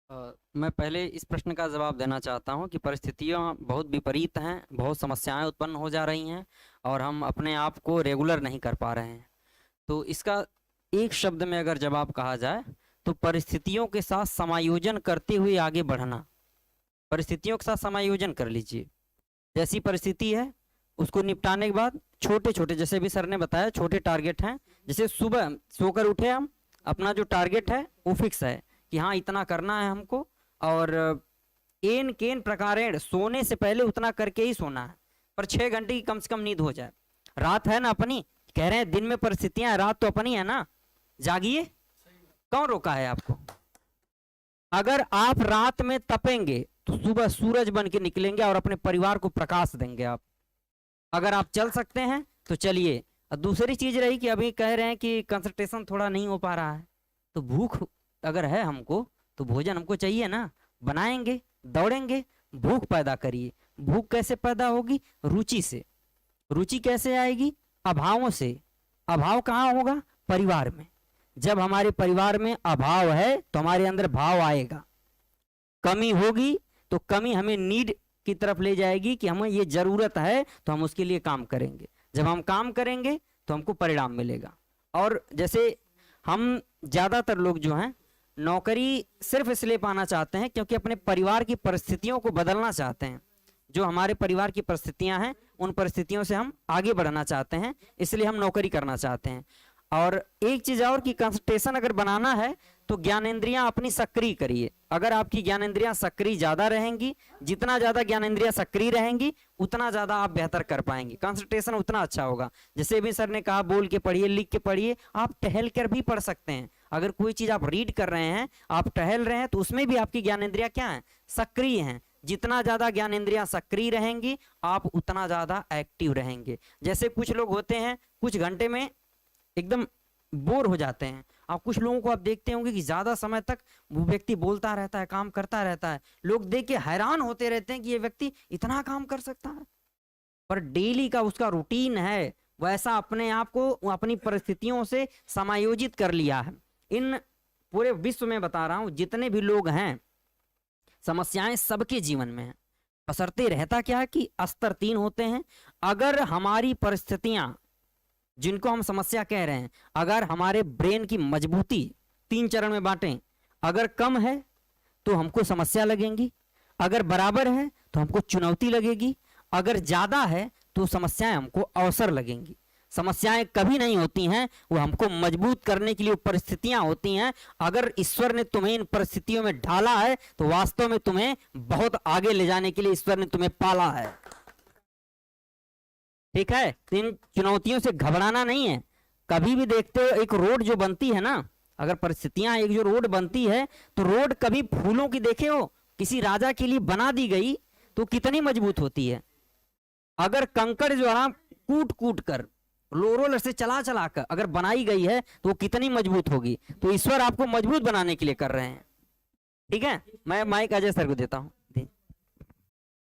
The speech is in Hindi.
मैं पहले इस प्रश्न का जवाब देना चाहता हूं कि परिस्थितियां बहुत विपरीत हैं, बहुत समस्याएं उत्पन्न हो जा रही हैं और हम अपने आप को रेगुलर नहीं कर पा रहे हैं। तो इसका एक शब्द में अगर जवाब कहा जाए तो परिस्थितियों के साथ समायोजन करते हुए आगे बढ़ना। परिस्थितियों के साथ समायोजन कर लीजिए। जैसी परिस्थिति है उसको निपटाने के बाद छोटे छोटे, जैसे भी सर ने बताया, छोटे टारगेट हैं। जैसे सुबह सोकर उठे हम, अपना जो टारगेट है वो फिक्स है कि हाँ इतना करना है हमको, और एन केन प्रकारेण सोने से पहले उतना करके ही सोना है। पर 6 घंटे की कम से कम नींद हो जाए। रात है ना अपनी, कह रहे हैं दिन में परिस्थितियां, रात तो अपनी है ना, जागिए। कौन रोका है आपको? अगर आप रात में तपेंगे तो सुबह सूरज बन के निकलेंगे और अपने परिवार को प्रकाश देंगे आप। अगर आप चल सकते हैं तो चलिए। और दूसरी चीज रही कि अभी कह रहे हैं कि कंसंट्रेशन थोड़ा नहीं हो पा रहा है, तो भूख अगर है हमको तो भोजन हमको चाहिए ना, बनाएंगे, दौड़ेंगे, भूख पैदा करिए। भूख कैसे पैदा होगी? रुचि से। रुचि कैसे आएगी? अभावों से। अभाव कहाँ होगा? परिवार में। जब हमारे परिवार में अभाव है तो हमारे अंदर भाव आएगा। कमी होगी तो कमी हमें नीड की तरफ ले जाएगी कि हमें ये जरूरत है तो हम उसके लिए काम करेंगे। जब हम काम करेंगे तो हमको परिणाम मिलेगा। और जैसे हम ज्यादातर लोग जो हैं नौकरी सिर्फ इसलिए पाना चाहते हैं क्योंकि अपने परिवार की परिस्थितियों को बदलना चाहते हैं। जो हमारे परिवार की परिस्थितियां हैं उन परिस्थितियों से हम आगे बढ़ना चाहते हैं, इसलिए हम नौकरी करना चाहते हैं। और एक चीज और कि कंसंट्रेशन अगर बनाना है तो ज्ञानेंद्रियां अपनी सक्रिय करिए। अगर आपकी ज्ञानेंद्रियां सक्रिय ज्यादा रहेंगी, जितना ज्यादा ज्ञानेंद्रियां सक्रिय रहेंगी उतना ज्यादा आप बेहतर कर पाएंगे, कंसंट्रेशन उतना अच्छा होगा। जैसे भी सर ने कहा, बोल के पढ़िए, लिख के पढ़िए, आप टहल कर भी पढ़ सकते हैं। अगर कोई चीज आप रीड कर रहे हैं, आप टहल रहे हैं, तो उसमें भी आपकी ज्ञानेंद्रियां क्या है? सक्रिय हैं। जितना ज्यादा ज्ञानेंद्रियां सक्रिय रहेंगी आप उतना ज्यादा एक्टिव रहेंगे। जैसे कुछ लोग होते हैं कुछ घंटे में एकदम बोर हो जाते हैं। आप कुछ लोगों को आप देखते होंगे कि ज्यादा समय तक वो व्यक्ति बोलता रहता है, काम करता रहता है। लोग देख के हैरान होते रहते हैं कि ये व्यक्ति इतना काम कर सकता है। पर डेली का उसका रूटीन है, वैसा अपने आप को अपनी परिस्थितियों से समायोजित कर लिया है। इन पूरे विश्व में बता रहा हूं, जितने भी लोग हैं, समस्याएं सबके जीवन में है। बशर्ते रहता क्या है कि स्तर 3 होते हैं। अगर हमारी परिस्थितियां, जिनको हम समस्या कह रहे हैं, अगर हमारे ब्रेन की मजबूती 3 चरण में बांटें, अगर कम है तो हमको समस्या लगेंगी, अगर बराबर है तो हमको चुनौती लगेगी, अगर ज्यादा है तो समस्याएं हमको अवसर लगेंगी। समस्याएं कभी नहीं होती हैं, वो हमको मजबूत करने के लिए परिस्थितियां होती हैं। अगर ईश्वर ने तुम्हें इन परिस्थितियों में ढाला है तो वास्तव में तुम्हें बहुत आगे ले जाने के लिए ईश्वर ने तुम्हें पाला है। ठीक है? तो इन चुनौतियों से घबराना नहीं है। कभी भी देखते हो एक रोड जो बनती है ना, अगर परिस्थितियां, एक जो रोड बनती है तो रोड कभी फूलों की देखे हो? किसी राजा के लिए बना दी गई तो कितनी मजबूत होती है। अगर कंकड़ जो है कूट कूट कर, रोलर से चला चला कर अगर बनाई गई है तो वो कितनी मजबूत होगी। तो ईश्वर आपको मजबूत बनाने के लिए कर रहे हैं। ठीक है? मैं माइक अजय सर को देता हूं।